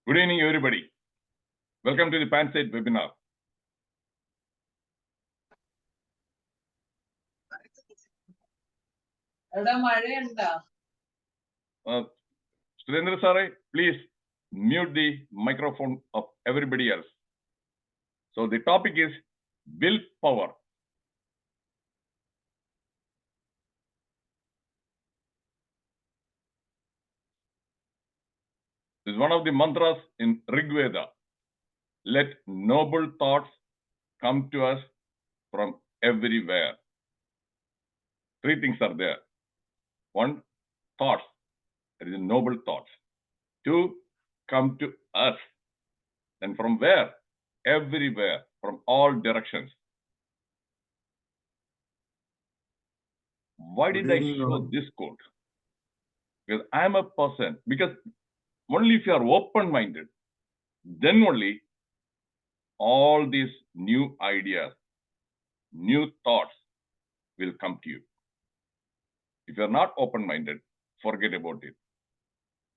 Good evening, everybody. Welcome to the PANSIGHT webinar. Surendra Sare, please mute the microphone of everybody else. So the topic is willpower. This is one of the mantras in Rig Veda. Let noble thoughts come to us from everywhere. Three things are there. One, thoughts. That is noble thoughts. Two, come to us. And from where? Everywhere, from all directions. Why did I show this quote? Because I'm a person, because only if you are open-minded, then only all these new ideas, new thoughts will come to you. If you're not open-minded, forget about it.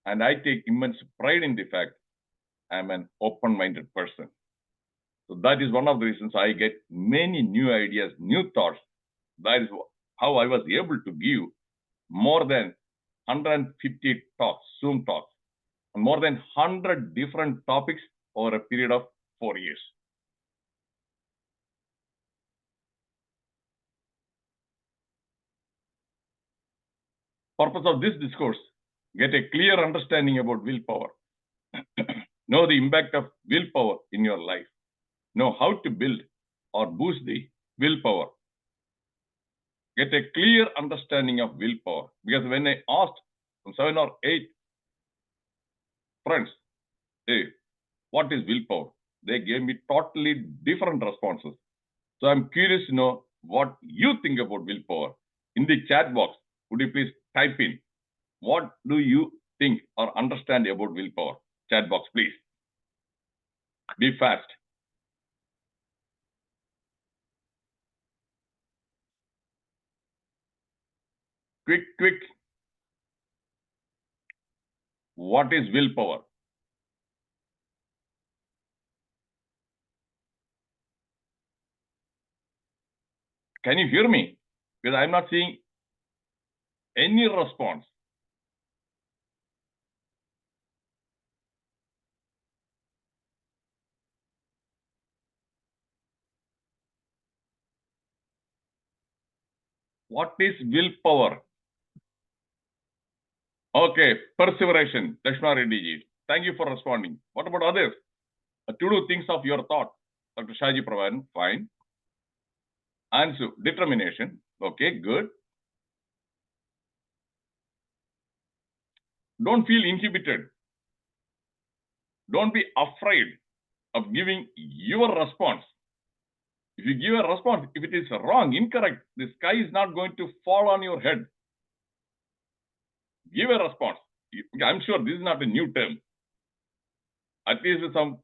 And I take immense pride in the fact I'm an open-minded person. So that is one of the reasons I get many new ideas, new thoughts. That is how I was able to give more than 150 talks, Zoom talks, on more than 100 different topics over a period of 4 years. Purpose of this discourse, get a clear understanding about willpower. Know the impact of willpower in your life. Know how to build or boost the willpower. Get a clear understanding of willpower. Because when I asked from 7 or 8 friends, hey, what is willpower? They gave me totally different responses. So I'm curious to know what you think about willpower. In the chat box, would you please type in, what do you think or understand about willpower? Chat box, please. Be fast. Quick. What is willpower? Can you hear me? Because I'm not seeing any response. What is willpower? Okay, perseveration, Lakshma Reddy ji. Thank you for responding. What about others? To do things of your thought. Dr. Shaji Pravan, fine. Answer, determination. Okay, good. Don't feel inhibited. Don't be afraid of giving your response. If you give a response, if it is wrong, incorrect, the sky is not going to fall on your head. Give a response. I'm sure this is not a new term. At least some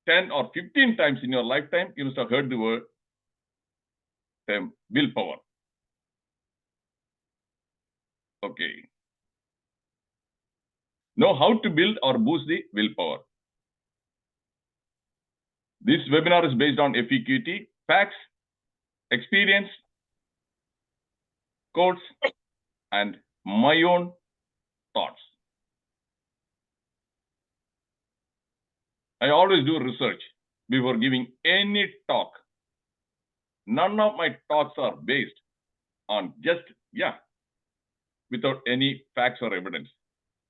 10 or 15 times in your lifetime, you must have heard the word term willpower. Okay. Know how to build or boost the willpower. This webinar is based on FEQT, facts, experience, quotes, and my own thoughts. I always do research before giving any talk. None of my talks are based on just, without any facts or evidence.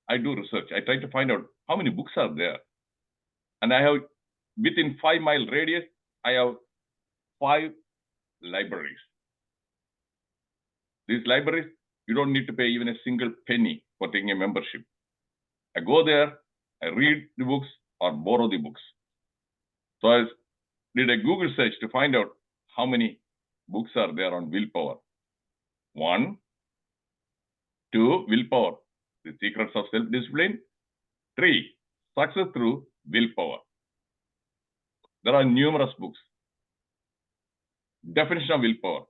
I do research. I try to find out how many books are there. And I have, within 5-mile radius, I have 5 libraries. These libraries, you don't need to pay even a single penny for taking a membership. I go there, I read the books or borrow the books. So I did a Google search to find out how many books are there on willpower. 1, 2, willpower, the secrets of self-discipline. 3, success through willpower. There are numerous books. Definition of willpower.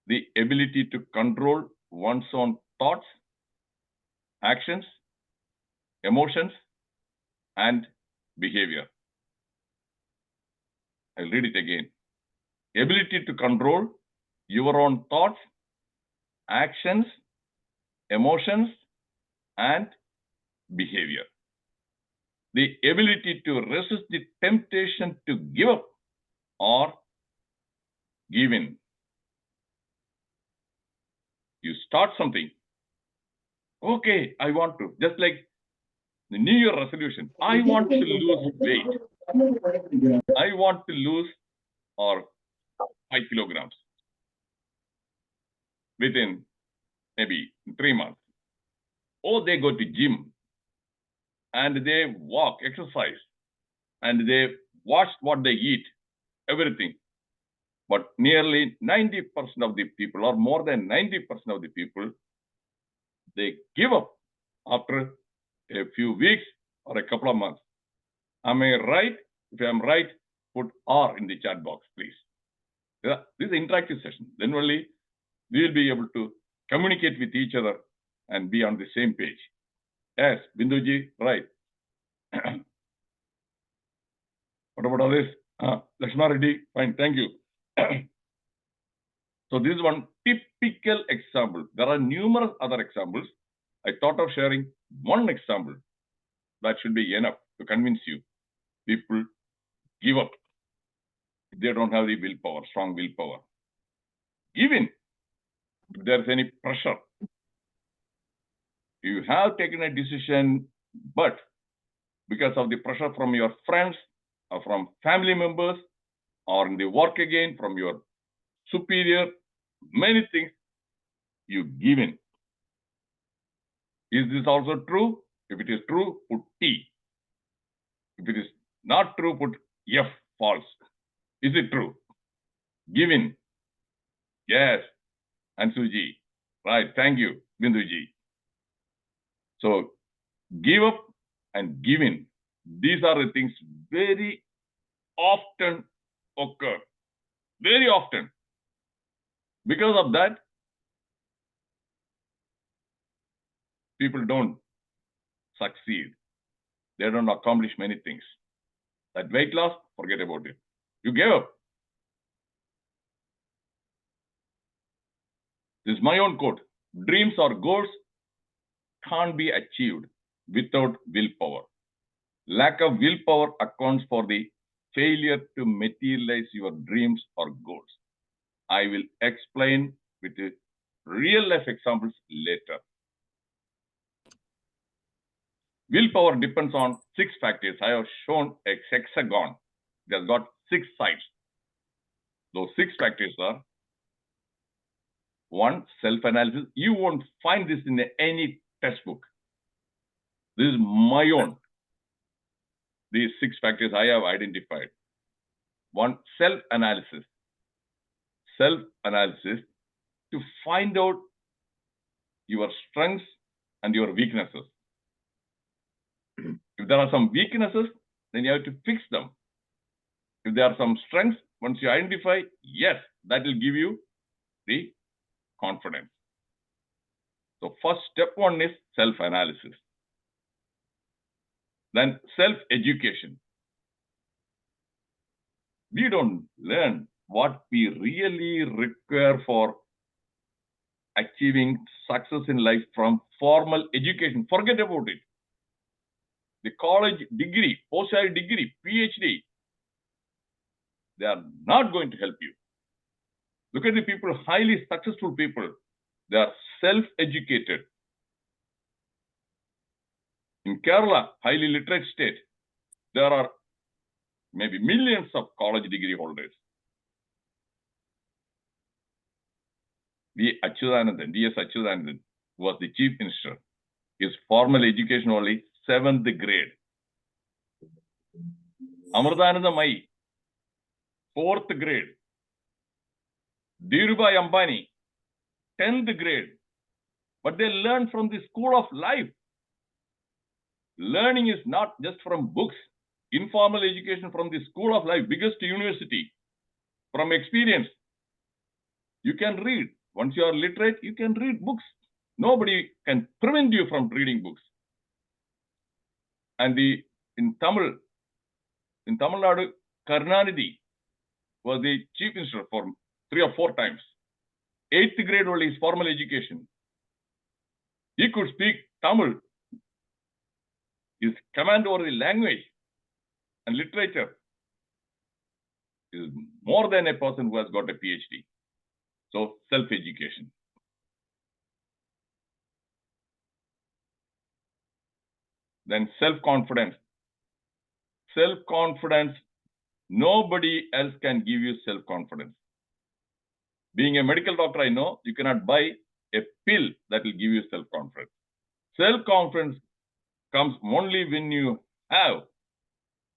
The ability to control one's own thoughts, actions, emotions, and behavior. I'll read it again. Ability to control your own thoughts, actions, emotions, and behavior. The ability to resist the temptation to give up or give in. You start something. Okay, I want to. Just like the New Year resolution. I want to lose weight. I want to lose or 5 kilograms within maybe 3 months. Or they go to gym and they walk, exercise, and they watch what they eat, everything. But nearly 90% of the people, or more than 90% of the people, they give up after a few weeks or a couple of months. Am I right? If I'm right, put R in the chat box, please. Yeah, this is an interactive session. Then only we will be able to communicate with each other and be on the same page. Yes, Binduji, right. What about all this? Lakshmana Reddy, fine, thank you. So this is one typical example. There are numerous other examples. I thought of sharing one example that should be enough to convince you. People give up. They don't have the willpower, strong willpower. Give in if there's any pressure. You have taken a decision, but because of the pressure from your friends or from family members or in the work again from your superior, many things, you give in. Is this also true? If it is true, put T. If it is not true, put F, false. Is it true? Give in. Yes. Ansuji. Right. Thank you, Binduji. So give up and give in. These are the things very often occur. Very often. Because of that, people don't succeed. They don't accomplish many things. That weight loss, forget about it. You gave up. This is my own quote. Dreams or goals can't be achieved without willpower. Lack of willpower accounts for the failure to materialize your dreams or goals. I will explain with real life examples later. Willpower depends on 6 factors. I have shown a hexagon. It has got 6 sides. Those 6 factors are: 1, self-analysis. You won't find this in any textbook. This is my own. These 6 factors I have identified. 1, self-analysis. Self-analysis to find out your strengths and your weaknesses. If there are some weaknesses, then you have to fix them. If there are some strengths, once you identify, yes, that will give you the confidence. So first step 1 is self-analysis. Then self-education. We don't learn what we really require for achieving success in life from formal education. Forget about it. The college degree, postgraduate degree, PhD, they are not going to help you. Look at the people, highly successful people. They are self-educated. In Kerala, highly literate state, there are maybe millions of college degree holders. D.S. Achyutanandan was the chief minister. His formal education only 7th grade. Amrutananda Mai, 4th grade. Dhirubhai Ambani, 10th grade. But they learn from the school of life. Learning is not just from books. Informal education from the school of life, biggest university, from experience. You can read. Once you are literate, you can read books. Nobody can prevent you from reading books. And in Tamil Nadu, Karnanidhi was the chief minister for 3 or 4 times. 8th grade only is formal education. He could speak Tamil. His command over the language and literature is more than a person who has got a PhD. So, self-education. Then self-confidence. Self-confidence, nobody else can give you self-confidence. Being a medical doctor, I know you cannot buy a pill that will give you self-confidence. Self-confidence comes only when you have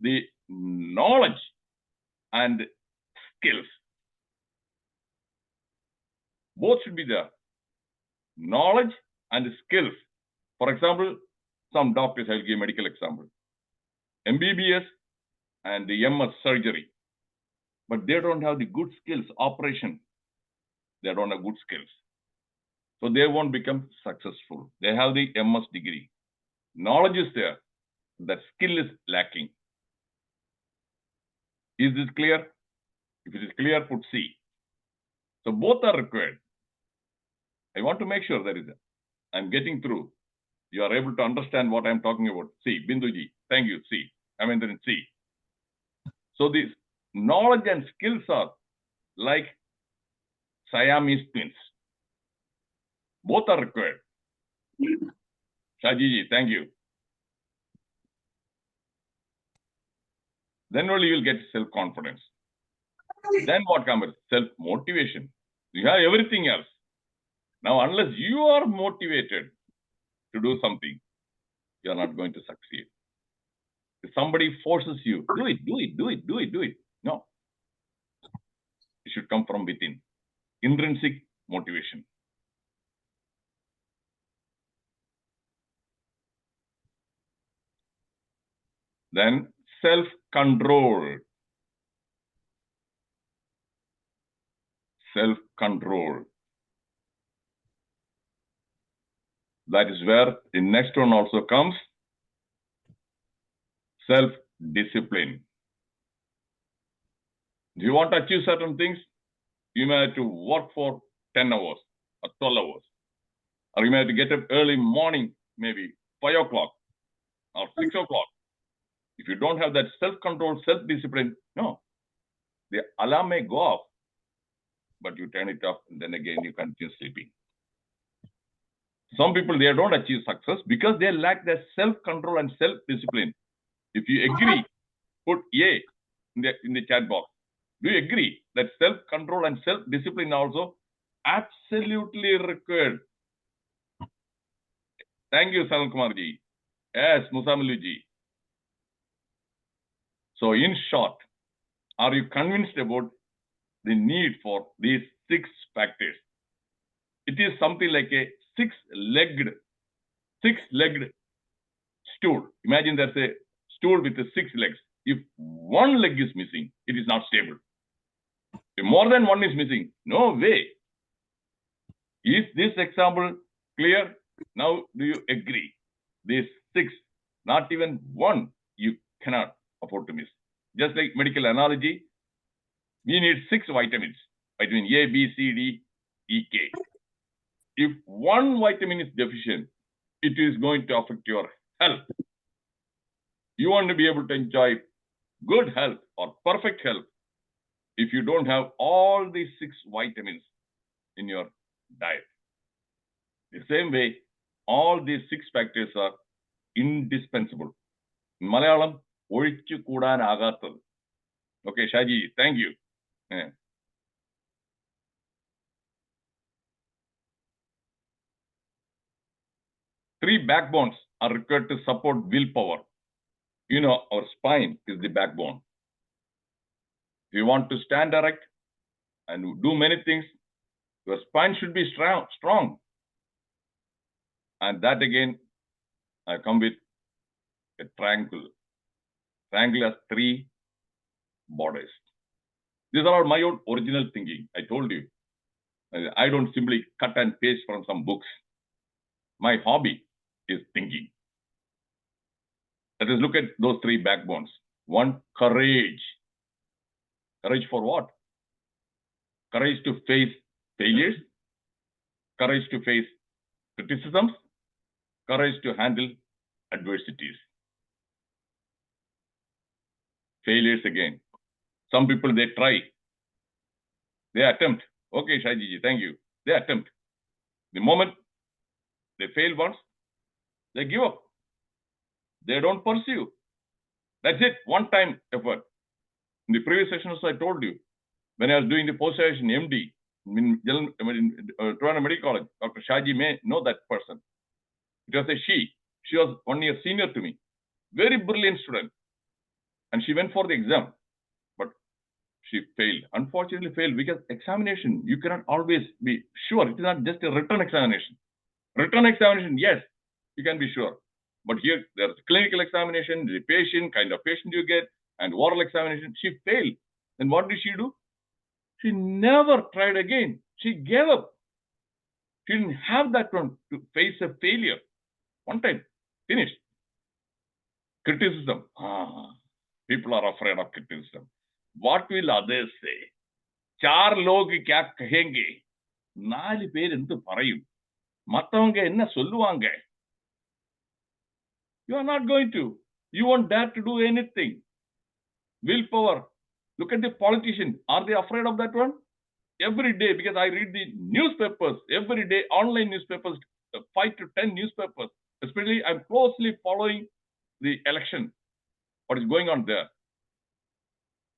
the knowledge and skills. Both should be there. Knowledge and skills. For example, some doctors, I'll give a medical example. MBBS and the MS surgery. But they don't have the good skills, operation. They don't have good skills. So they won't become successful. They have the MS degree. Knowledge is there. That skill is lacking. Is this clear? If it is clear, put C. So both are required. I want to make sure that I'm getting through. You are able to understand what I'm talking about. C. Binduji. Thank you. C. I'm in C. So these knowledge and skills are like Siamese twins. Both are required. Shajiji, thank you. Then only you will get self-confidence. Then what comes? Self-motivation. You have everything else. Now, unless you are motivated to do something, you are not going to succeed. If somebody forces you, do it. No. It should come from within. Intrinsic motivation. Then self-control. Self-control. That is where the next one also comes. Self-discipline. Do you want to achieve certain things? You may have to work for 10 hours or 12 hours. Or you may have to get up early morning, maybe 5 o'clock or 6 o'clock. If you don't have that self-control, self-discipline, no. The alarm may go off, but you turn it off and then again you continue sleeping. Some people, they don't achieve success because they lack their self-control and self-discipline. If you agree, put A in the chat box. Do you agree that self-control and self-discipline also absolutely required? Thank you, Sanal Kumar ji. Yes, Musamilu ji. So in short, are you convinced about the need for these 6 factors? It is something like a six-legged stool. Imagine there's a stool with 6 legs. If one leg is missing, it is not stable. If more than one is missing, no way. Is this example clear? Now, do you agree? These 6, not even one, you cannot afford to miss. Just like medical analogy, we need 6 vitamins, vitamin A, B, C, D, E, K. If one vitamin is deficient, it is going to affect your health. You want to be able to enjoy good health or perfect health if you don't have all these 6 vitamins in your diet. The same way, all these 6 factors are indispensable. In Malayalam, ഒഴിച്ചു കൂടാനാകാത്തത്. Okay, Shaji, thank you. Yeah. 3 backbones are required to support willpower. You know, our spine is the backbone. If you want to stand erect and do many things, your spine should be strong. And that again, I come with a triangle. Triangle has 3 borders. These are my own original thinking. I told you. I don't simply cut and paste from some books. My hobby is thinking. Let us look at those three backbones. One, courage. Courage for what? Courage to face failures, courage to face criticisms, courage to handle adversities. Failures again. Some people, they try. They attempt. Okay, Shajiji, thank you. They attempt. The moment they fail once, they give up. They don't pursue. That's it, one-time effort. In the previous session also I told you, when I was doing the post-graduation MD in Toronto Medical College, Dr. Shaji may know that person. It was a she. She was 1 year senior to me. Very brilliant student. And she went for the exam, but she failed. Unfortunately failed because examination, you cannot always be sure. It is not just a written examination. Written examination, yes, you can be sure. But here, there's clinical examination, the patient, kind of patient you get, and oral examination. She failed. Then what did she do? She never tried again. She gave up. She didn't have that one to face a failure. One time, finished. Criticism. People are afraid of criticism. What will others say? चार लोग क्या कहेंगे? नालु पेर endu parayum? மத்தவங்க என்ன சொல்லுவாங்க? You are not going to. You won't dare to do anything. Willpower. Look at the politicians. Are they afraid of that one? Every day, because I read the newspapers, every day, online newspapers, 5 to 10 newspapers. Especially, I'm closely following the election, what is going on there.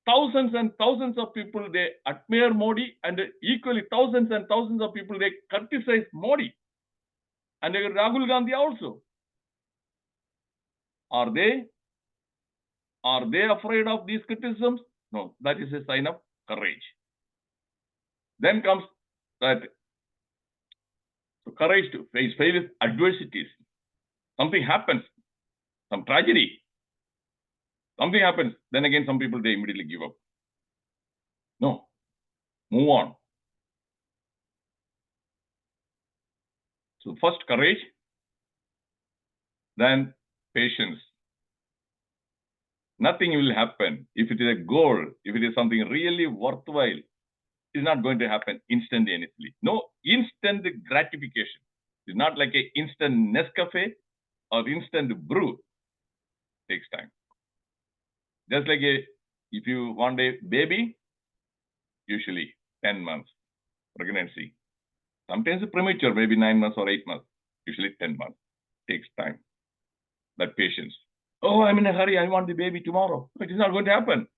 Thousands and thousands of people, they admire Modi, and equally thousands and thousands of people, they criticize Modi. And Rahul Gandhi also. Are they afraid of these criticisms? No, that is a sign of courage. Then comes that courage to face adversities. Something happens, some tragedy. Something happens, then again some people, they immediately give up. No, move on. So first courage, then patience. Nothing will happen if it is a goal, if it is something really worthwhile. It's not going to happen instantaneously. No instant gratification. It's not like an instant Nescafe or instant brew. It takes time. Just like if you want a baby, usually 10 months pregnancy. Sometimes premature, maybe 9 months or 8 months. Usually 10 months. Takes time. That patience. Oh, I'm in a hurry. I want the baby tomorrow. It is not going to happen.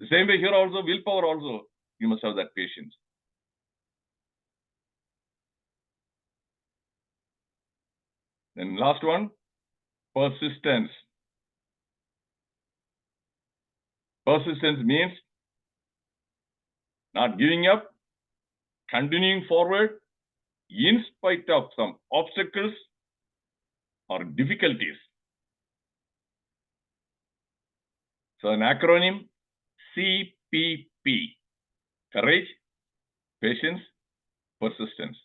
The same way here also, willpower also. You must have that patience. Then last one, persistence. Persistence means not giving up, continuing forward in spite of some obstacles or difficulties. So an acronym, CPP. Courage, patience, persistence.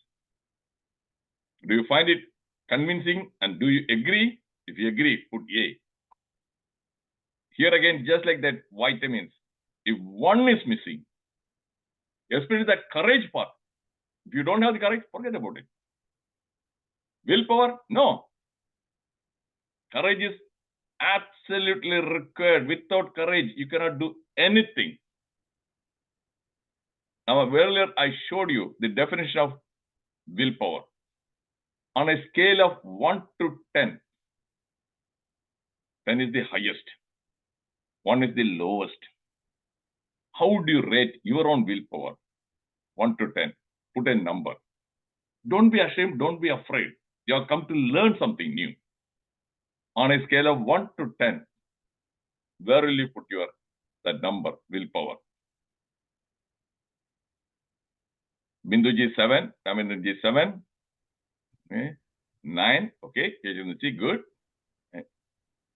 Do you find it convincing and do you agree? If you agree, put A. Here again, just like that vitamins, if one is missing, especially that courage part, if you don't have the courage, forget about it. Willpower, no. Courage is absolutely required. Without courage, you cannot do anything. Now, earlier I showed you the definition of willpower. On a scale of 1 to 10, 10 is the highest, 1 is the lowest. How do you rate your own willpower? 1 to 10. Put a number. Don't be ashamed. Don't be afraid. You have come to learn something new. On a scale of 1 to 10, where will you put that number, willpower? Binduji 7, Kaminduji 7, 9, okay, Kejunuchi, good.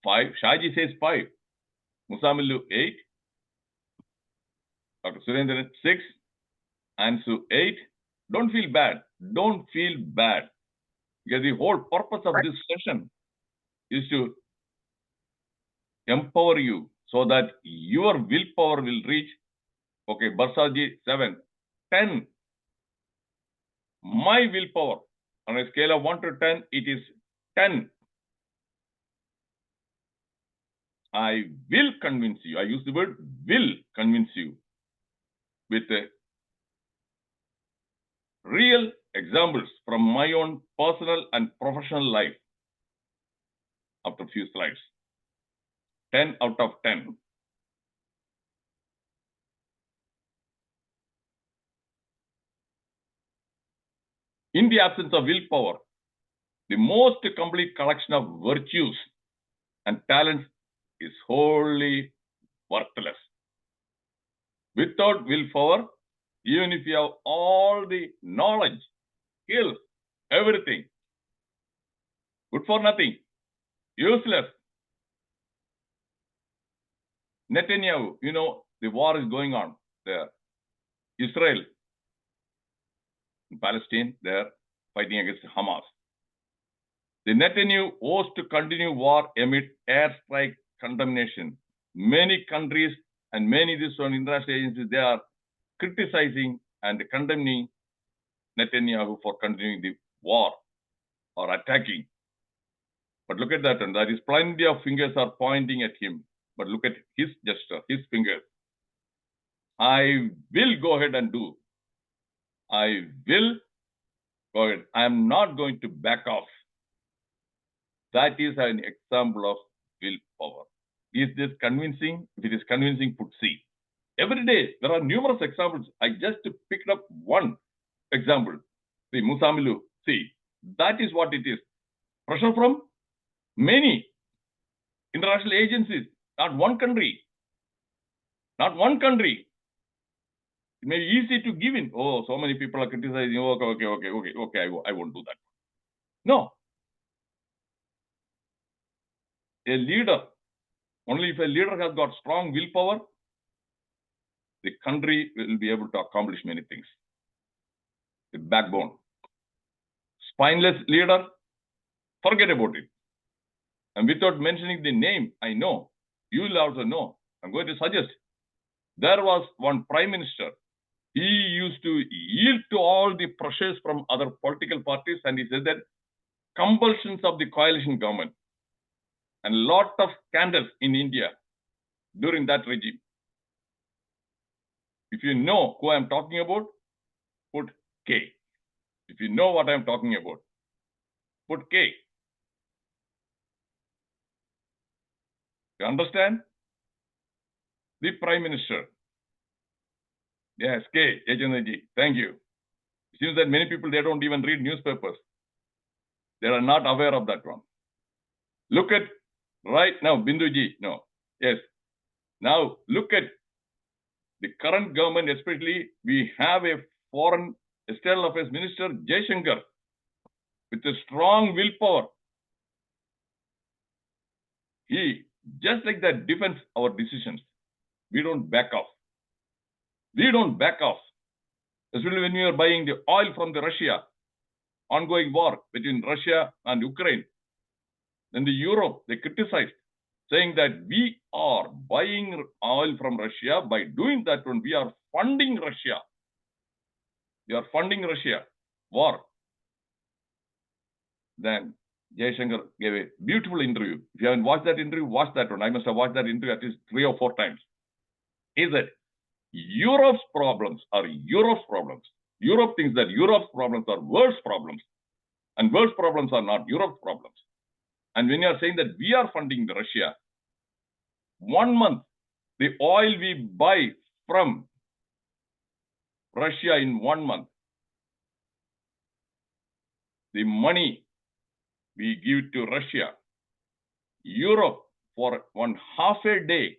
5, Shaji says 5, Musamilu 8, Dr. Surendran 6, Ansu 8. Don't feel bad. Don't feel bad. Because the whole purpose of this session is to empower you so that your willpower will reach, okay, Barsaji 7, 10. My willpower on a scale of 1 to 10, it is 10. I will convince you. I use the word will convince you with real examples from my own personal and professional life. After a few slides, 10 out of 10. In the absence of willpower, the most complete collection of virtues and talents is wholly worthless. Without willpower, even if you have all the knowledge, skills, everything, good for nothing, useless. Netanyahu, you know, the war is going on there. Israel, Palestine, they're fighting against Hamas. The Netanyahu wants to continue war amid airstrike condemnation. Many countries and many international agencies, they are criticizing and condemning Netanyahu for continuing the war or attacking. But look at that, and there is plenty of fingers are pointing at him. But look at his gesture, his fingers. I will go ahead and do. I will go ahead. I am not going to back off. That is an example of willpower. Is this convincing? If it is convincing, put C. Every day, there are numerous examples. I just picked up one example. The Musamilu. See, that is what it is. Pressure from many international agencies, not one country. Not one country. It may be easy to give in. Oh, so many people are criticizing. Okay, I won't do that. No. A leader, only if a leader has got strong willpower, the country will be able to accomplish many things. The backbone. Spineless leader, forget about it. And without mentioning the name, I know, you will also know. I'm going to suggest. There was one prime minister. He used to yield to all the pressures from other political parties, and he said that compulsions of the coalition government and a lot of scandals in India during that regime. If you know who I'm talking about, put K. If you know what I'm talking about, put K. You understand? The Prime Minister. Yes, K. H-N-I-G. Thank you. It seems that many people, they don't even read newspapers. They are not aware of that one. Look at right now, Binduji. No. Yes. Now, look at the current government, especially, we have a foreign external affairs minister, Jaishankar, with a strong willpower. He, just like that, defends our decisions. We don't back off. We don't back off. Especially when we are buying the oil from the Russia, ongoing war between Russia and Ukraine. Then the Europe, they criticized, saying that we are buying oil from Russia. By doing that one, we are funding Russia. We are funding Russia war. Then Jaishankar gave a beautiful interview. If you haven't watched that interview, watch that one. I must have watched that interview at least 3 or 4 times. He said, Europe's problems are Europe's problems. Europe thinks that Europe's problems are world's problems. And world's problems are not Europe's problems. And when you are saying that we are funding the Russia, 1 month, the oil we buy from Russia in 1 month, the money we give to Russia, Europe, for 1/2 a day,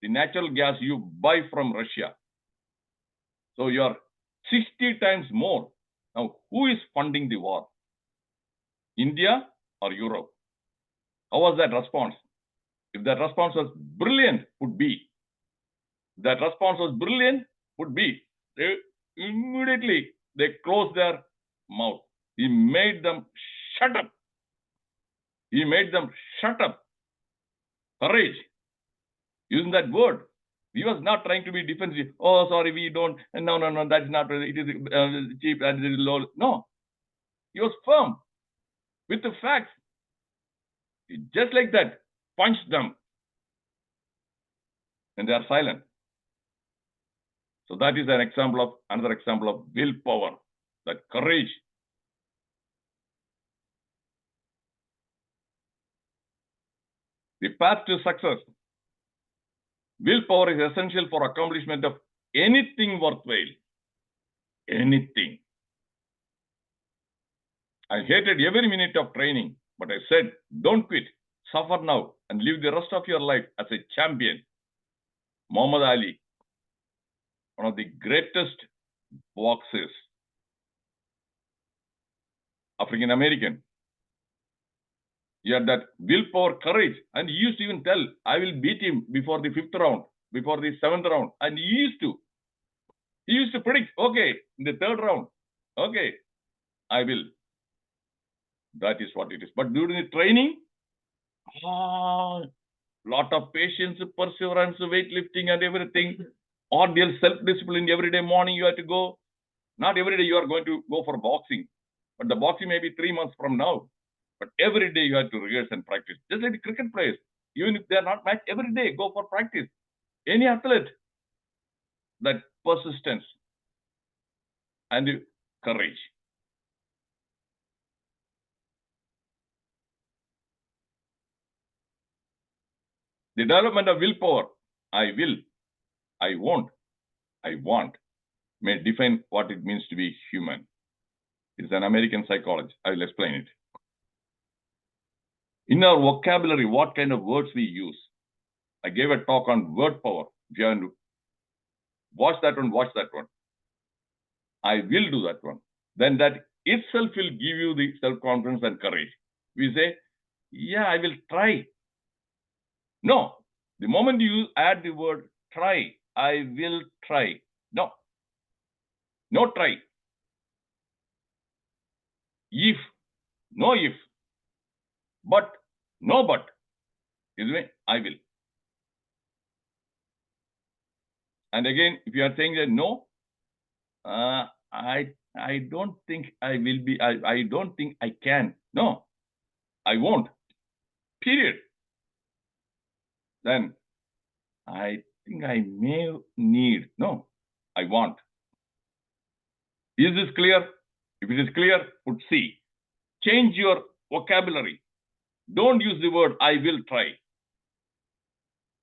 the natural gas you buy from Russia. So you are 60 times more. Now, who is funding the war? India or Europe? How was that response? If that response was brilliant, would be. That response was brilliant, would be. They immediately, they closed their mouth. He made them shut up. He made them shut up. Courage. Using that word. He was not trying to be defensive. Oh, sorry, we don't. No, that's not. It is cheap and it is low. No. He was firm with the facts. Just like that, punched them. And they are silent. So that is another example of willpower, that courage. The path to success. Willpower is essential for accomplishment of anything worthwhile. Anything. I hated every minute of training, but I said, don't quit, suffer now, and live the rest of your life as a champion. Muhammad Ali, one of the greatest boxers, African American. He had that willpower, courage, and he used to even tell, I will beat him before the 5th round, before the 7th round. And he used to predict, okay, in the 3rd round, okay, I will. That is what it is. But during the training, lot of patience, perseverance, weightlifting and everything, ordeal, self-discipline. Every day morning you have to go. Not every day you are going to go for boxing, but the boxing may be 3 months from now. But every day you have to rehearse and practice. Just like the cricket players, even if they are not matched, every day go for practice. Any athlete, that persistence and courage. The development of willpower, I will, I won't, I want, may define what it means to be human. It's an American psychology. I will explain it. In our vocabulary, what kind of words we use. I gave a talk on word power. If you have to watch that one. I will do that one. Then that itself will give you the self-confidence and courage. We say, yeah, I will try. No, the moment you add the word try, I will try. No try. If, no if, but, no but. Is it? I will. And again, if you are saying that no, I don't think I will be, I don't think I can. No, I won't. Period. Then I think I may need. No, I want. Is this clear? If it is clear, put C. Change your vocabulary. Don't use the word I will try.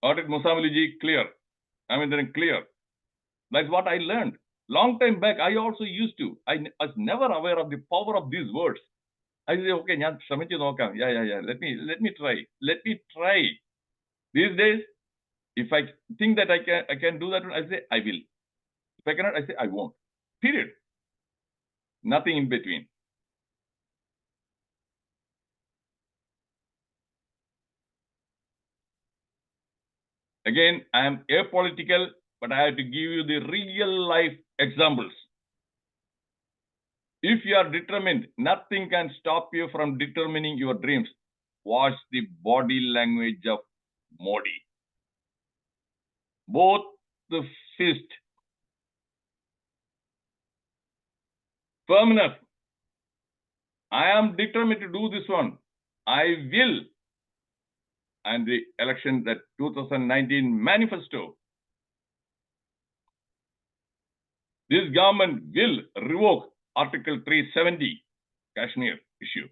Got it, Musamiliji? Clear. I mean, then clear. That's what I learned. Long time back, I also used to. I was never aware of the power of these words. I say, okay, yeah, let me try. These days, if I think that I can do that, I say I will. If I cannot, I say I won't. Period. Nothing in between. Again, I am apolitical, but I have to give you the real life examples. If you are determined, nothing can stop you from determining your dreams. Watch the body language of Modi. Both the fist. Firm enough. I am determined to do this one. I will. And the election, that 2019 manifesto. This government will revoke Article 370, Kashmir issue.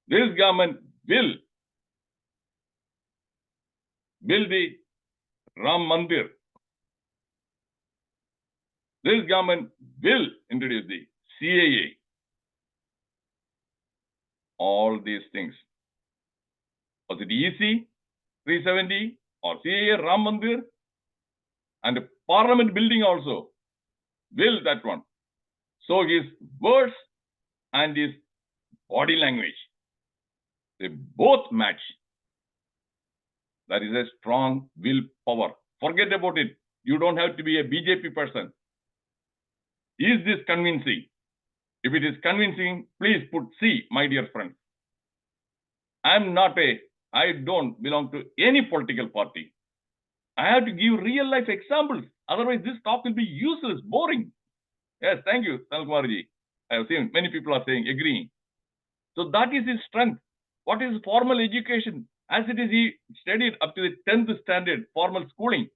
This government will build the Ram Mandir. This government will introduce the CAA. All these things. Was it EC 370 or CAA Ram Mandir? And the parliament building also will that one. So his words and his body language, they both match. That is a strong willpower. Forget about it. You don't have to be a BJP person. Is this convincing? If it is convincing, please put C, my dear friend. I don't belong to any political party. I have to give real life examples. Otherwise, this talk will be useless, boring. Yes, thank you, Sankumarji. I have seen many people are saying, agreeing. So that is his strength. What is formal education? As it is, he studied up to the 10th standard, formal schooling.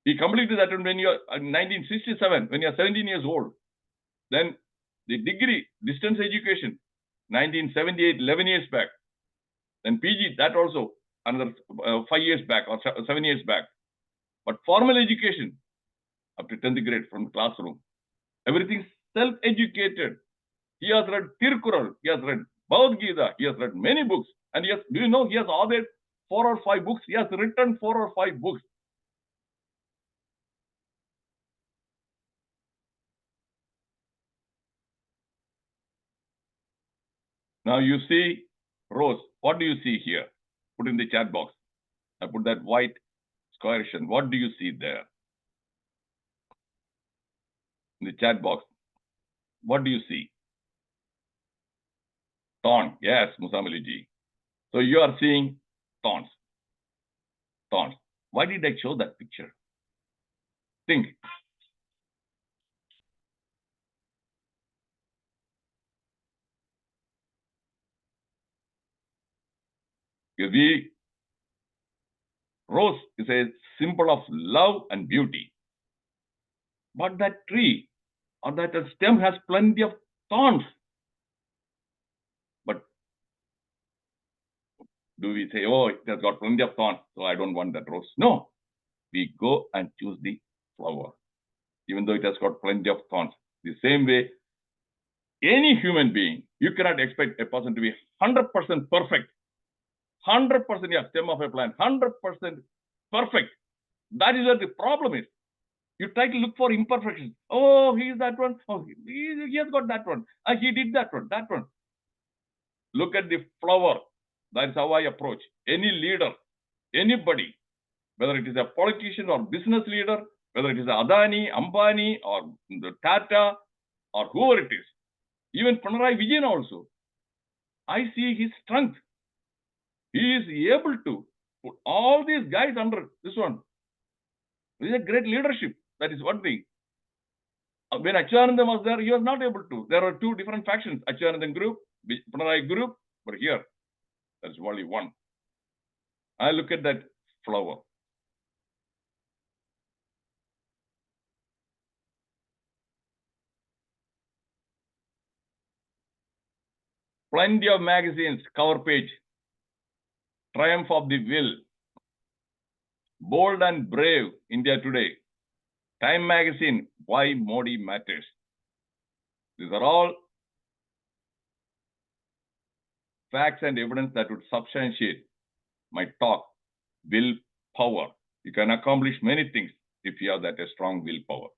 He completed that when you are 1967, when you are 17 years old. Then the degree, distance education, 1978, 11 years back. Then PG, that also another 5 years back or 7 years back. But formal education, up to 10th grade from the classroom. Everything self-educated. He has read Tirkural, he has read Bhagavad Gita, he has read many books. And he has, do you know, he has authored 4 or 5 books. He has written 4 or 5 books. Now you see, Rose, what do you see here? Put in the chat box. I put that white squaration. What do you see there? In the chat box. What do you see? Thorn. Yes, Musamali ji. So you are seeing thorns. Thorns. Why did I show that picture? Think. Rose is a symbol of love and beauty. But that tree or that stem has plenty of thorns. But do we say, oh, it has got plenty of thorns, so I don't want that rose? No. We go and choose the flower, even though it has got plenty of thorns. The same way, any human being, you cannot expect a person to be 100% perfect. 100%, yeah, stem of a plant, 100% perfect. That is where the problem is. You try to look for imperfections. Oh, he is that one. Oh, he has got that one. He did that one, that one. Look at the flower. That's how I approach any leader, anybody, whether it is a politician or business leader, whether it is Adani, Ambani, or the Tata, or whoever it is. Even Pinarayi Vijayan also. I see his strength. He is able to put all these guys under this one. This is a great leadership. That is one thing. When Achyutanandam was there, he was not able to. There are 2 different factions, Achyutanandam group, Pinarayi group, but here, there's only one. I look at that flower. Plenty of magazines, cover page, Triumph of the Will, Bold and Brave, India Today, Time Magazine, Why Modi Matters. These are all facts and evidence that would substantiate my talk. Willpower. You can accomplish many things if you have that a strong willpower.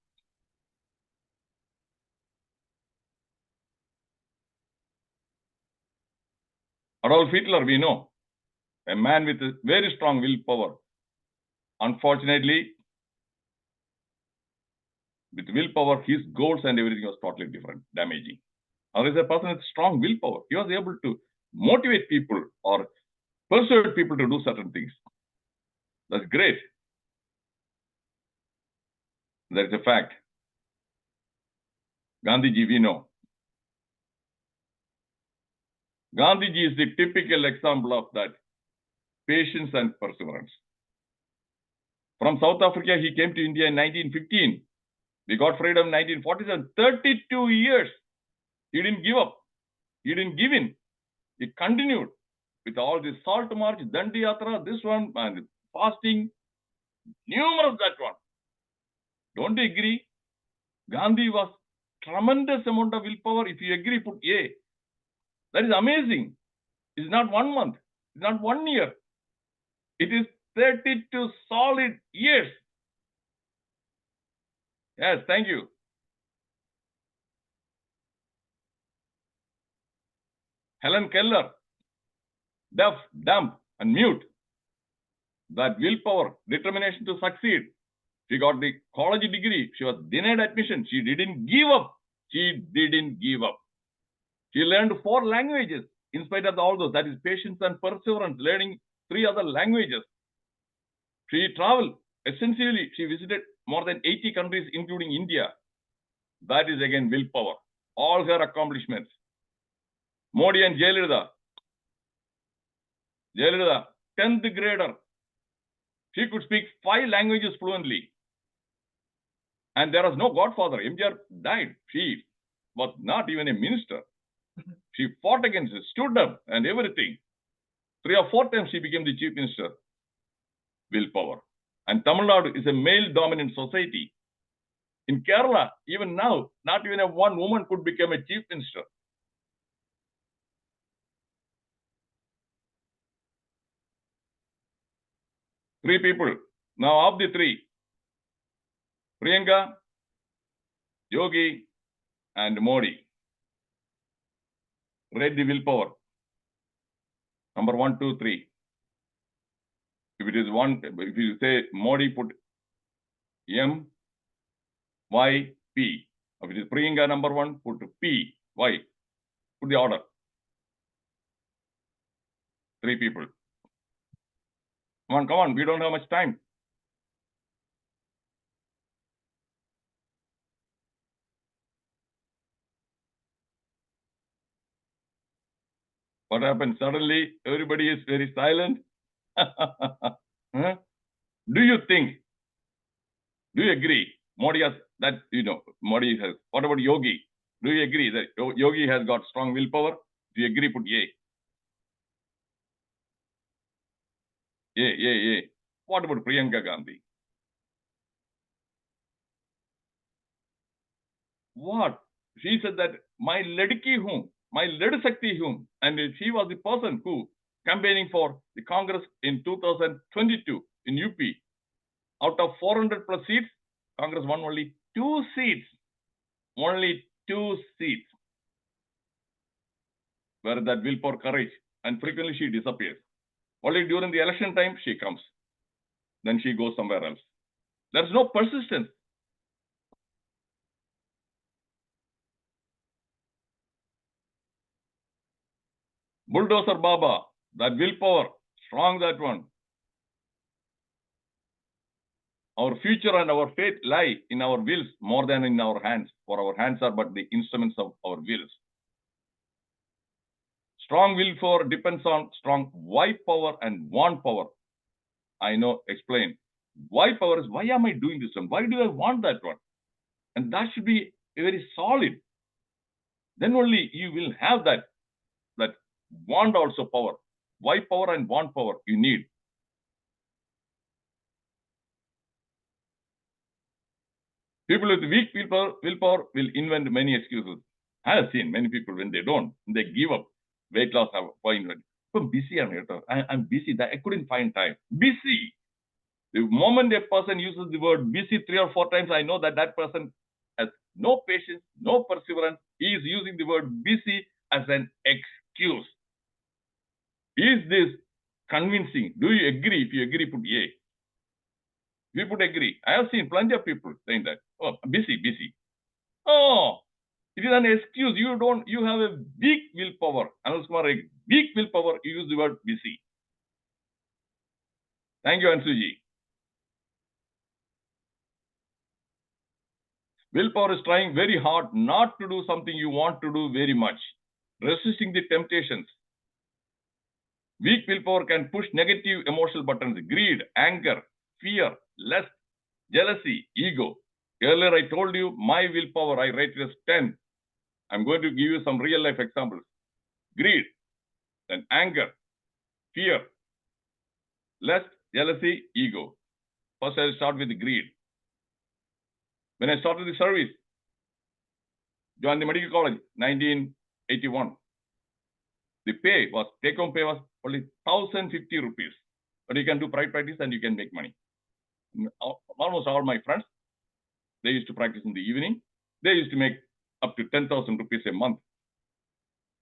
Adolf Hitler, we know, a man with a very strong willpower. Unfortunately, with willpower, his goals and everything was totally different, damaging. Otherwise, a person with strong willpower, he was able to motivate people or persuade people to do certain things. That's great. That's a fact. Gandhiji, we know. Gandhiji is the typical example of that patience and perseverance. From South Africa, he came to India in 1915. We got freedom in 1947. 32 years. He didn't give up. He didn't give in. He continued with all this salt march, Dandi Yatra, this one, and fasting, numerous that one. Don't you agree? Gandhi was tremendous amount of willpower. If you agree, put A. That is amazing. It's not 1 month. It's not 1 year. It is 32 solid years. Yes, thank you. Helen Keller, deaf, dumb, and mute. That willpower, determination to succeed. She got the college degree. She was denied admission. She didn't give up. She didn't give up. She learned 4 languages in spite of all those. That is patience and perseverance, learning 3 other languages. She traveled Essentially, she visited more than 80 countries, including India. That is again willpower. All her accomplishments. Modi and Jayalalitha, 10th grader. She could speak 5 languages fluently. And there was no godfather. MJR died. She was not even a minister. She fought against it, stood up and everything. 3 or 4 times she became the chief minister. Willpower. And Tamil Nadu is a male-dominant society. In Kerala, even now, not even one woman could become a chief minister. Three people. Now, of the three, Priyanka, Yogi, and Modi. Rate the willpower. Number 1, 2, 3. If it is one, if you say Modi, put M, Y, P. If it is Priyanka number 1, put P, Y. Put the order. 3 people. Come on, we don't have much time. What happened? Suddenly, everybody is very silent. Huh? Do you agree? Modi has that, Modi has. What about Yogi? Do you agree that Yogi has got strong willpower? Do you agree? Put yay. Yay. What about Priyanka Gandhi? What? She said that my ladki hoon, my lad sakti hoon, and she was the person who campaigning for the Congress in 2022 in UP. Out of 400 plus seats, Congress won only 2 seats. Only 2 seats. Where that willpower, courage, and frequently she disappears. Only during the election time she comes. Then she goes somewhere else. There's no persistence. Bulldozer Baba, that willpower, strong that one. Our future and our fate lie in our wills more than in our hands, for our hands are but the instruments of our wills. Strong willpower depends on strong why power and want power. I know, explain. Why power is, why am I doing this one? Why do I want that one? And that should be very solid. Then only you will have that want also power. Why power and want power you need. People with weak willpower will invent many excuses. I have seen many people when they give up. Weight loss, I'm busy. I'm busy. I couldn't find time. Busy. The moment a person uses the word busy 3 or 4 times, I know that person has no patience, no perseverance. He is using the word busy as an excuse. Is this convincing? Do you agree? If you agree, put yay. We put agree. I have seen plenty of people saying that. Oh, busy. Oh, it is an excuse. You have a weak willpower. Anuj Kumar, a weak willpower, you use the word busy. Thank you, Ansuji. Willpower is trying very hard not to do something you want to do very much. Resisting the temptations. Weak willpower can push negative emotional buttons, greed, anger, fear, lust, jealousy, ego. Earlier I told you my willpower, I rate it as 10. I'm going to give you some real life examples. Greed, then anger, fear, lust, jealousy, ego. First I'll start with greed. When I started the service, joined the medical college, 1981. The take-home pay was only 1,050 rupees. But you can do private practice and you can make money. Almost all my friends, they used to practice in the evening. They used to make up to 10,000 rupees a month.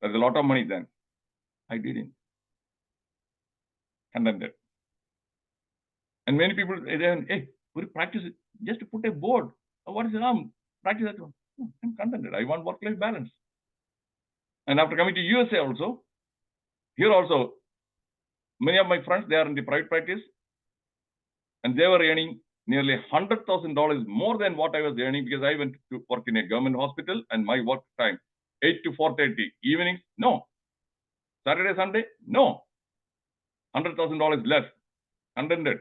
That's a lot of money then. I didn't. Contented. And many people, hey, we practice it. Just to put a board. What is it? Practice that one. I'm contented. I want work-life balance. And after coming to USA also, here also, many of my friends, they are in the private practice and they were earning nearly $100,000 more than what I was earning because I went to work in a government hospital and my work time 8 to 4:30. Evenings, no. Saturday, Sunday, no. $100,000 less. Contented.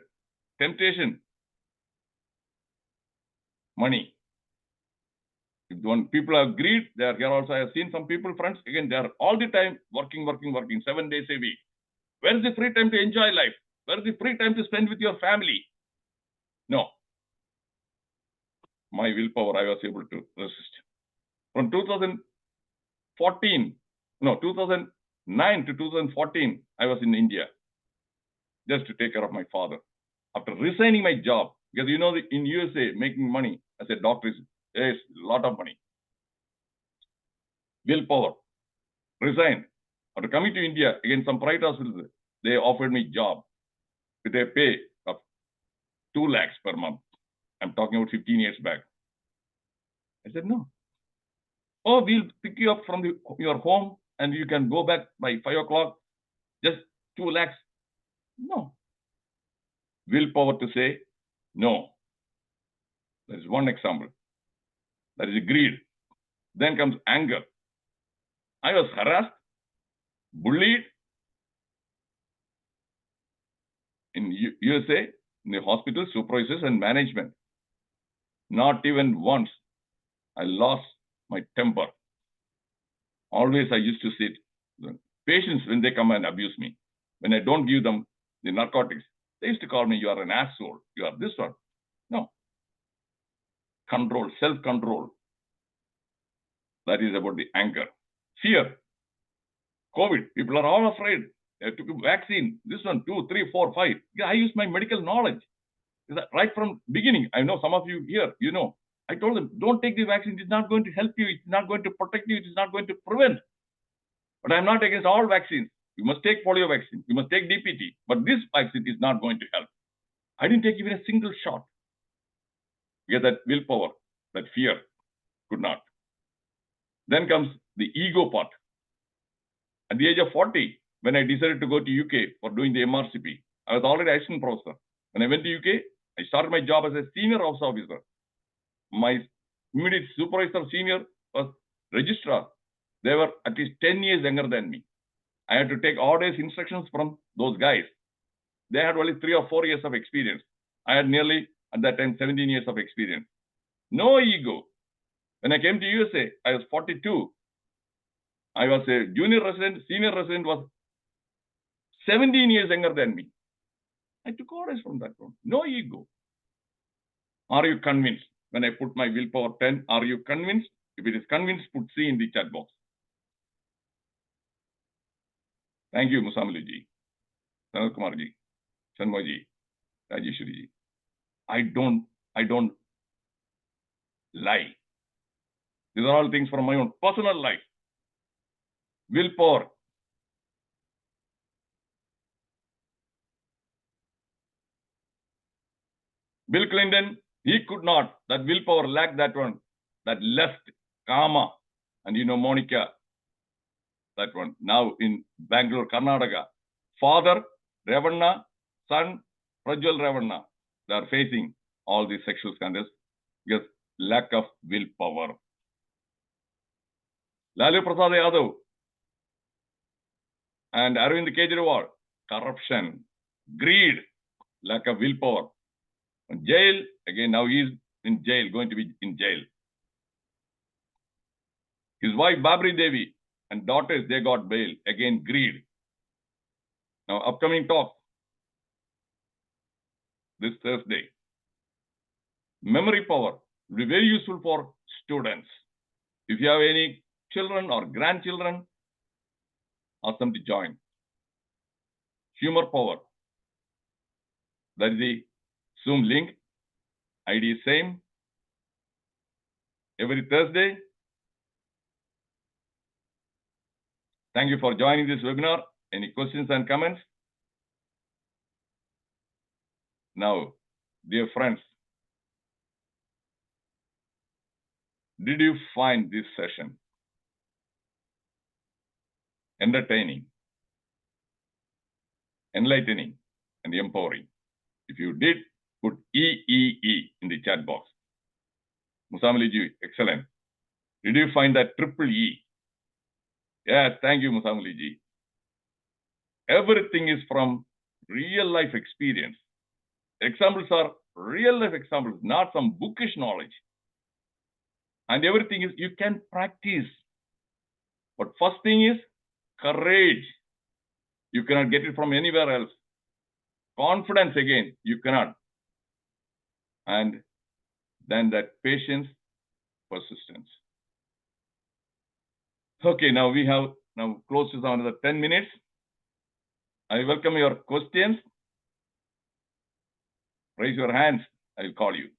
Temptation. Money. If when people are greed, they are here also. I have seen some people, friends, again, they are all the time working, 7 days a week. Where is the free time to enjoy life? Where is the free time to spend with your family? No. My willpower, I was able to resist. From 2009 to 2014, I was in India just to take care of my father. After resigning my job, because you know, in USA, making money as a doctor is a lot of money. Willpower, resigned. After coming to India, again, some private hospitals, they offered me job with a pay of 2 lakhs per month. I'm talking about 15 years back. I said, no. Oh, we'll pick you up from your home and you can go back by 5 o'clock, just 2 lakhs. No. Willpower to say no. That is one example. That is greed. Then comes anger. I was harassed, bullied in USA, in the hospital, supervisors and management. Not even once I lost my temper. Always I used to sit. Patients, when they come and abuse me, when I don't give them the narcotics, they used to call me, you are an asshole, you are this one. No. Control, self-control. That is about the anger. Fear. COVID, people are all afraid. They took a vaccine, this one, 2, 3, 4, 5. Yeah, I use my medical knowledge. Right from beginning, I know some of you here, you know. I told them, don't take the vaccine. It's not going to help you. It's not going to protect you. It is not going to prevent. But I'm not against all vaccines. You must take polio vaccine. You must take DPT. But this vaccine is not going to help. I didn't take even a single shot. Because that willpower, that fear, could not. Then comes the ego part. At the age of 40, when I decided to go to UK for doing the MRCP, I was already assistant professor. When I went to UK, I started my job as a senior office officer. My immediate supervisor senior was registrar. They were at least 10 years younger than me. I had to take all days instructions from those guys. They had only 3 or 4 years of experience. I had nearly, at that time, 17 years of experience. No ego. When I came to USA, I was 42. I was a junior resident, senior resident was 17 years younger than me. I took orders from that one. No ego. Are you convinced? When I put my willpower 10, are you convinced? If it is convinced, put C in the chat box. Thank you, Musamilu-ji, Sanat Kumar-ji, Chanmoy-ji, Rajeshwari-ji. I don't lie. These are all things from my own personal life. Willpower. Bill Clinton, he could not. That willpower lacked that one. That left, Kama. And you know Monica, that one. Now in Bangalore, Karnataka. Father, Ravanna, son, Prajwal Ravanna. They are facing all these sexual scandals because lack of willpower. Lalu Prasad Yadav and Arvind Kejriwal, corruption, greed, lack of willpower. Jail, again, now he is in jail, going to be in jail. His wife, Babri Devi, and daughters, they got bail. Again, greed. Now, upcoming talk this Thursday. Memory power will be very useful for students. If you have any children or grandchildren, ask them to join. Humor power. That is the Zoom link. ID is same. Every Thursday. Thank you for joining this webinar. Any questions and comments? Now, dear friends, did you find this session entertaining, enlightening, and empowering? If you did, Put EEE in the chat box. Musamali-ji, excellent. Did you find that triple E? Yes, thank you, Musamali-ji. Everything is from real life experience. Examples are real life examples, not some bookish knowledge. And everything is you can practice. But first thing is courage. You cannot get it from anywhere else. Confidence again, you cannot. And then that patience, persistence. Okay, now we have close to another 10 minutes. I welcome your questions. Raise your hands. I will call you.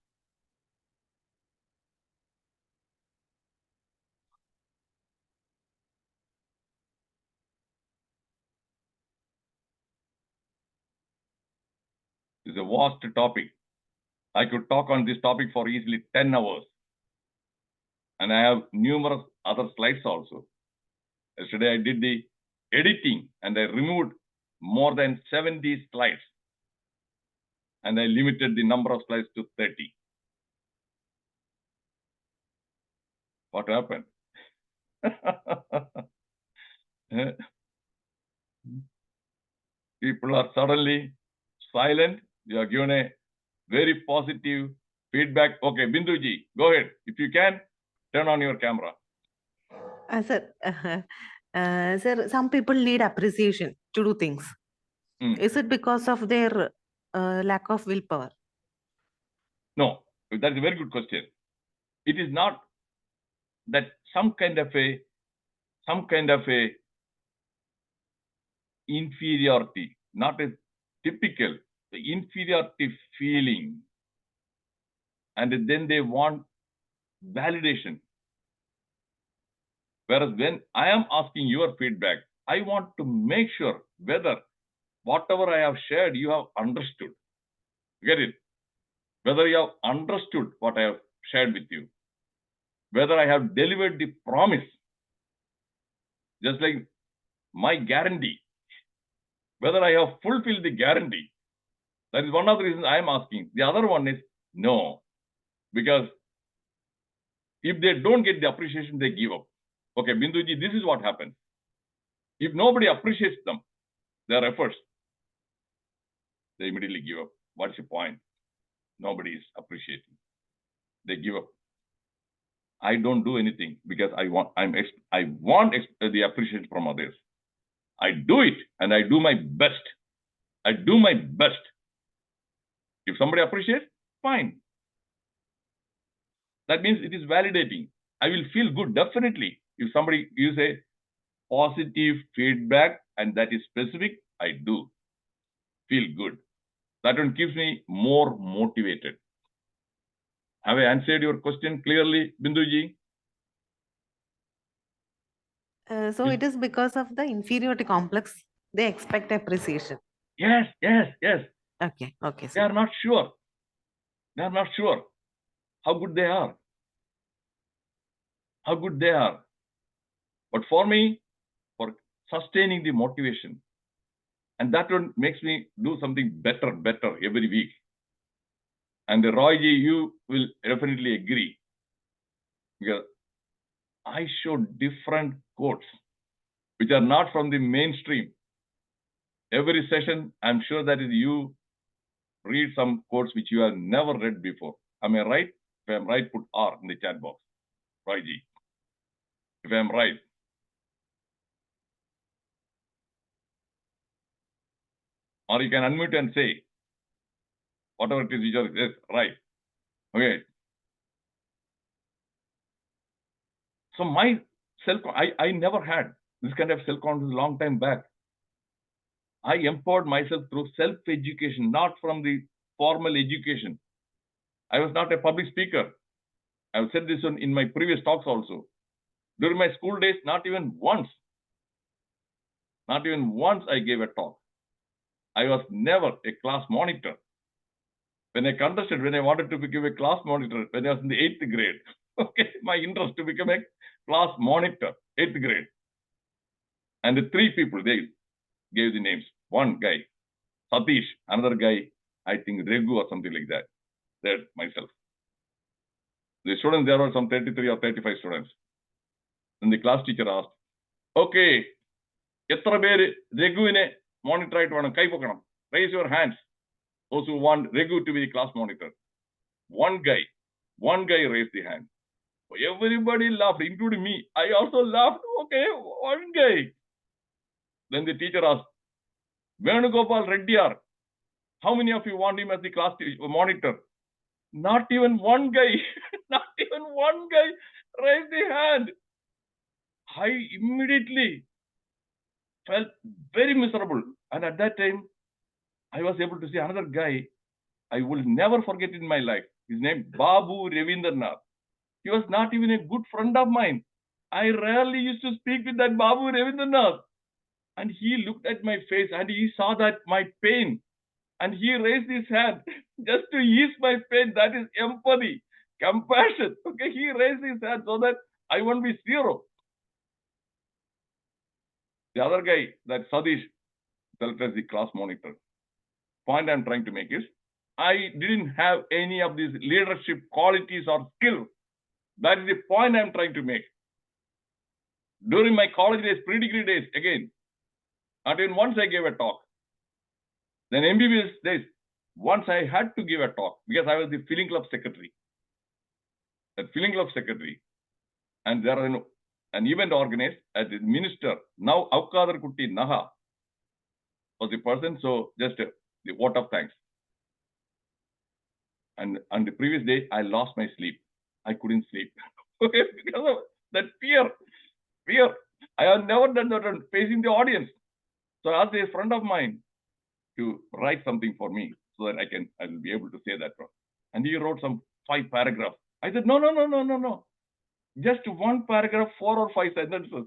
It's a vast topic. I could talk on this topic for easily 10 hours. And I have numerous other slides also. Yesterday I did the editing and I removed more than 70 slides. And I limited the number of slides to 30. What happened? People are suddenly silent. You are given a very positive feedback. Okay, Binduji, go ahead. If you can, turn on your camera. Sir, some people need appreciation to do things. Is it because of their lack of willpower? No, that's a very good question. It is not that some kind of a inferiority, not a typical inferiority feeling, and then they want validation. Whereas when I am asking your feedback, I want to make sure whether whatever I have shared, you have understood. Get it? Whether you have understood what I have shared with you, whether I have delivered the promise, just like my guarantee, whether I have fulfilled the guarantee. That is one of the reasons I am asking. The other one is no, because if they don't get the appreciation, they give up. Okay, Binduji, this is what happens. If nobody appreciates them, their efforts, they immediately give up. What's the point? Nobody is appreciating. They give up. I don't do anything because I want the appreciation from others. I do it and I do my best. I do my best. If somebody appreciates, fine. That means it is validating. I will feel good, definitely. If somebody gives a positive feedback and that is specific, I do feel good. That one keeps me more motivated. Have I answered your question clearly, Binduji? So it is because of the inferiority complex. They expect appreciation. Yes. Okay. Sir. They are not sure. They are not sure how good they are. How good they are. But for me, for sustaining the motivation, and that one makes me do something better every week. And Royji, you will definitely agree, because I show different quotes which are not from the mainstream. Every session, I'm sure that is you read some quotes which you have never read before. Am I right? If I'm right, put R in the chat box. Royji. If I'm right. Or you can unmute and say whatever it is you just yes, right. Okay. So my I never had this kind of self-confidence a long time back. I empowered myself through self-education, not from the formal education. I was not a public speaker. I've said this in my previous talks also. During my school days, not even once I gave a talk. I was never a class monitor. When I wanted to become a class monitor, when I was in the 8th grade, okay, my interest to become a class monitor, 8th grade. And the 3 people, they gave the names. One guy, Satish, another guy, I think Regu or something like that. That myself. The students, there were some 33 or 35 students. And the class teacher asked, okay, എത്ര പേര് രഘുവിനെ monitor ആയിട്ട് വേണം കൈ പൊക്കണം? Raise your hands. Those who want Regu to be the class monitor. One guy raised the hand. Everybody laughed, including me. I also laughed. Okay, one guy. Then the teacher asked, Venugopal Reddiar, how many of you want him as the class monitor? Not even one guy. Not even one guy raised the hand. I immediately felt very miserable. And at that time, I was able to see another guy I will never forget in my life. His name Babu Ravindranath. He was not even a good friend of mine. I rarely used to speak with that Babu Ravindranath. And he looked at my face and he saw that my pain. And he raised his hand just to ease my pain. That is empathy, compassion. Okay, he raised his hand so that I won't be zero. The other guy, that Sadish, felt as the class monitor. Point I'm trying to make is, I didn't have any of these leadership qualities or skills. That is the point I'm trying to make. During my college days, pre-degree days, again, until once I gave a talk. Then MBBS days, once I had to give a talk because I was the filling club secretary. That filling club secretary. And there are an event organized at the minister, now Avkadar Kutti Naha, was the person. So just the vote of thanks. And on the previous day, I lost my sleep. I couldn't sleep. Okay, because of that fear. I have never done that on facing the audience. So I asked a friend of mine to write something for me so that I will be able to say that. And he wrote some 5 paragraphs. I said, no. Just one paragraph, 4 or 5 sentences.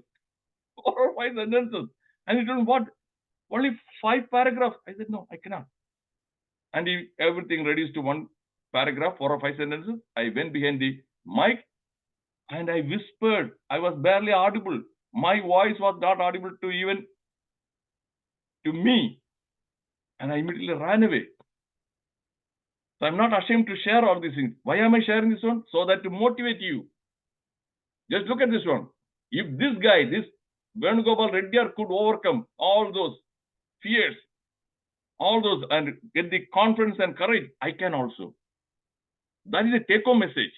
4 or 5 sentences. And he told, what? Only 5 paragraphs. I said, no, I cannot. And everything reduced to 1 paragraph, 4 or 5 sentences. I went behind the mic and I whispered. I was barely audible. My voice was not audible to even to me. And I immediately ran away. So I'm not ashamed to share all these things. Why am I sharing this one? So that to motivate you. Just look at this one. If this guy, this Venugopal Reddiar could overcome all those fears, all those, and get the confidence and courage, I can also. That is a take-home message.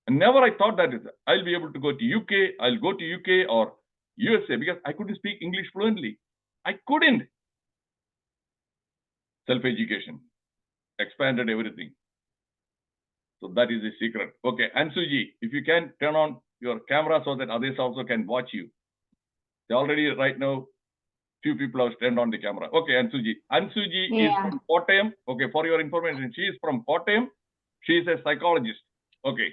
And never I thought that I'll be able to go to UK, I'll go to UK or USA because I couldn't speak English fluently. I couldn't. Self-education. Expanded everything. So that is the secret. Okay, Ansuji, if you can turn on your camera so that others also can watch you. They already right now, few people have turned on the camera. Okay, Ansuji. Ansuji is from Kottayam. Okay, for your information, she is from Kottayam. She is a psychologist. Okay.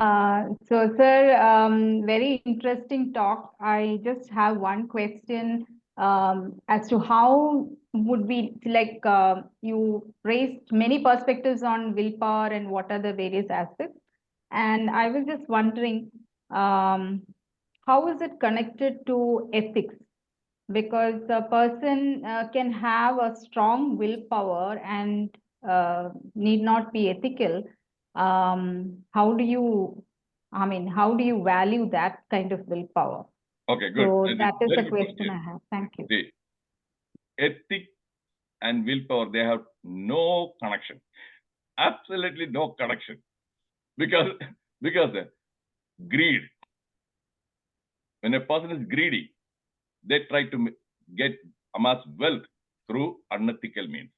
So, sir, very interesting talk. I just have one question as to how would we, like, you raised many perspectives on willpower and what are the various aspects. And I was just wondering, how is it connected to ethics? Because a person can have a strong willpower and need not be ethical. How do you value that kind of willpower? Okay, good. So that is the question I have. Thank you. See, ethics and willpower, they have no connection. Absolutely no connection. Because greed. When a person is greedy, they try to amass wealth through unethical means.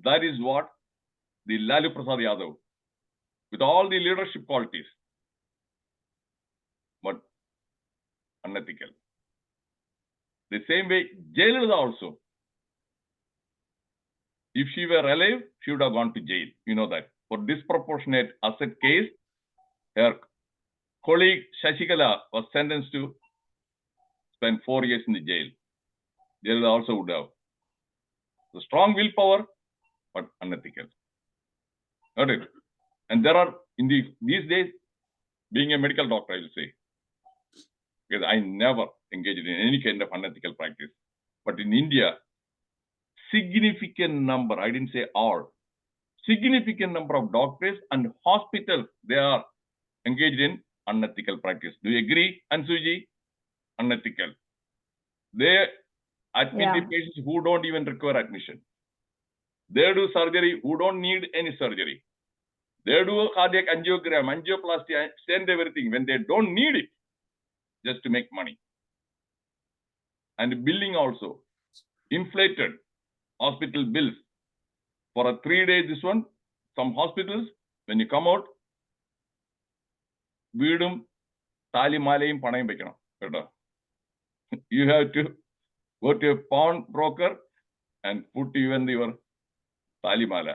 That is what the Lalu Prasad Yadav, with all the leadership qualities, but unethical. The same way, Jayalalitha also. If she were alive, she would have gone to jail. You know that. For disproportionate asset case, her colleague Shashikala was sentenced to spend 4 years in the jail. Jayalalitha also would have. So strong willpower, but unethical. Got it? And there are, these days, being a medical doctor, I will say, because I never engaged in any kind of unethical practice. But in India, significant number, I didn't say all, significant number of doctors and hospitals, they are engaged in unethical practice. Do you agree, Ansuji? Unethical. They admit the patients who don't even require admission. They do surgery who don't need any surgery. They do cardiac angiogram, angioplasty, send everything when they don't need it, just to make money. And billing also, inflated hospital bills. For a 3 days, this one, some hospitals, when you come out, വീടും താലിമാലയും പണയം വെക്കണം കേട്ടോ. You have to go to a pawn broker and put even your talimala.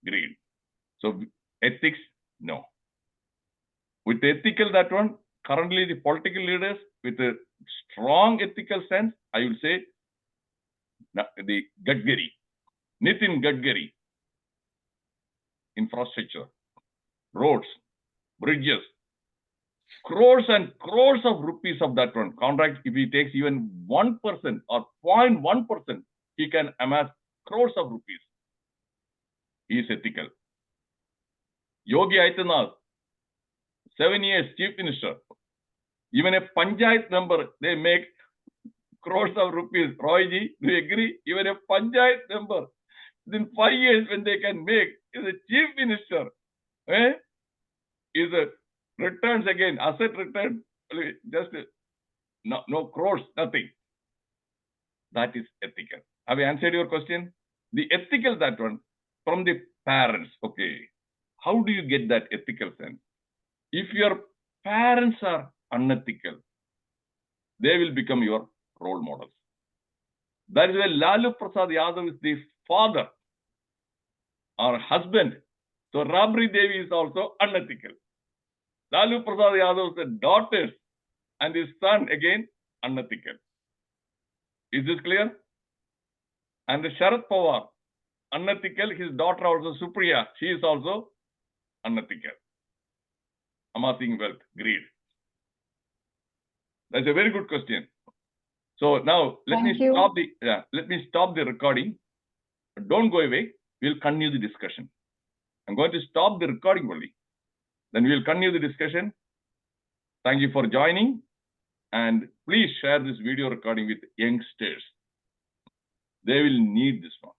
Greed. So ethics, no. With ethical, that one, currently the political leaders with a strong ethical sense, I will say, the Gadkari, Nitin Gadkari, infrastructure, roads, bridges, crores and crores of rupees of that one contract. If he takes even 1% or 0.1%, he can amass crores of rupees. He is ethical. Yogi Adityanath, 7 years chief minister. Even a panchayat member, they make crores of rupees. Royji, do you agree? Even a panchayat member, within 5 years, when they can make, is a chief minister. Is a returns again, asset return, just no crores, nothing. That is ethical. Have I answered your question? The ethical, that one, from the parents. Okay. How do you get that ethical sense? If your parents are unethical, they will become your role models. That is why Lalu Prasad Yadav is the father or husband. So Rabri Devi is also unethical. Lalu Prasad Yadav's daughters and his son again unethical. Is this clear? And Sharad Pawar, unethical. His daughter also Supriya, she is also unethical. Amassing wealth, greed. That's a very good question. So now let me stop the recording. Don't go away. We'll continue the discussion. I'm going to stop the recording only. Then we'll continue the discussion. Thank you for joining. And please share this video recording with youngsters. They will need this one.